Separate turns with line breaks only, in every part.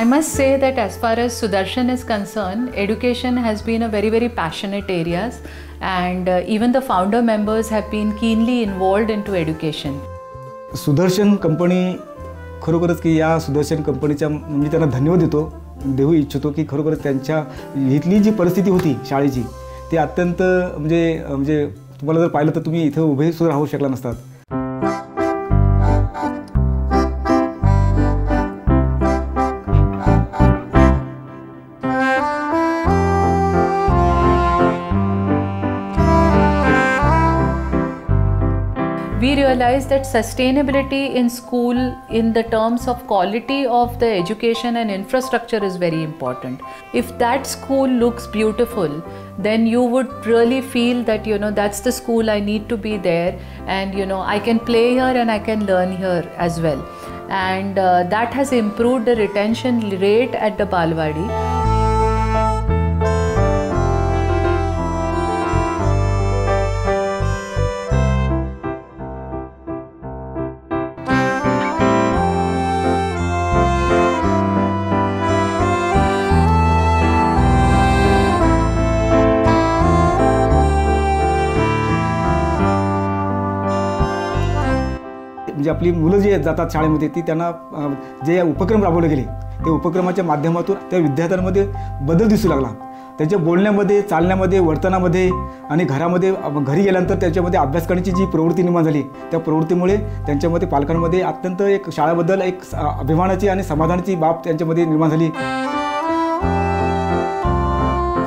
I must say that as far as Sudarshan is concerned, education has been a very, very passionate area, and even the founder members have been keenly involved into education.
Sudarshan company खरोखरच की या सुदर्शन कंपनीच्या मी त्यांना धन्यवाद देऊ इच्छितो की खरोखरच त्यांच्या इथली जी परिस्थिती होती शाळेची ती अत्यंत म्हणजे तुम्हाला जर पाहिलं तर तुम्ही इथे उभे सुद्धा राहू शकला नसतात.
We realize that sustainability in school in the terms of quality of the education and infrastructure is very important. If that school looks beautiful, then you would really feel that that's the school I need to be there, and I can play here and I can learn here as well. And that has improved the retention rate at the Balwadi.
म्हणजे आपली मुलं जे जातात शाळेमध्ये ती त्यांना जे उपक्रम राबवले गेले ते उपक्रमाच्या माध्यमातून त्या विद्यार्थ्यांमध्ये बदल दिसू लागला. त्यांच्या बोलण्यामध्ये, चालण्यामध्ये, वर्तनामध्ये आणि घरी गेल्यानंतर त्याच्यामध्ये अभ्यास करण्याची जी प्रवृत्ती निर्माण झाली त्या प्रवृत्तीमुळे त्यांच्यामध्ये पालकांमध्ये अत्यंत एक शाळेबद्दल एक अभिमानाची आणि समाधानाची बाब त्यांच्यामध्ये निर्माण झाली.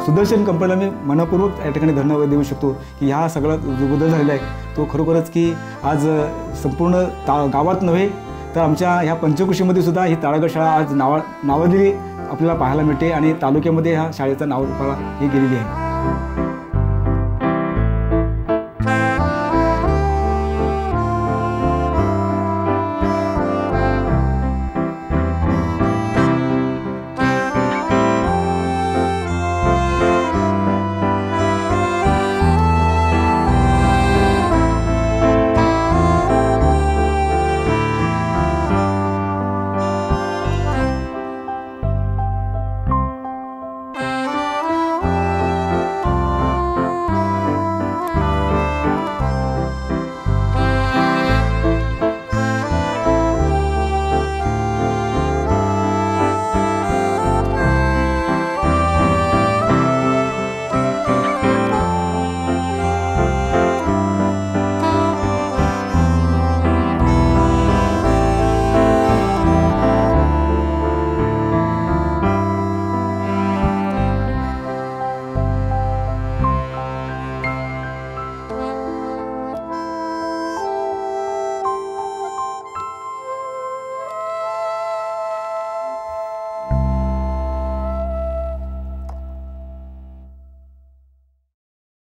सुदर्शन कंपनीला मी मनपूर्वक या ठिकाणी धन्यवाद देऊ शकतो की हा सगळा जो बदल झालेला आहे तो खरोखरच की आज संपूर्ण गावात नव्हे तर आमच्या ह्या पंचकृषीमध्ये सुद्धा ही ताळगड शाळा आज नावाजलेली आपल्याला पाहायला मिळते आणि तालुक्यामध्ये ह्या शाळेचं नाव ही गेलेली आहे.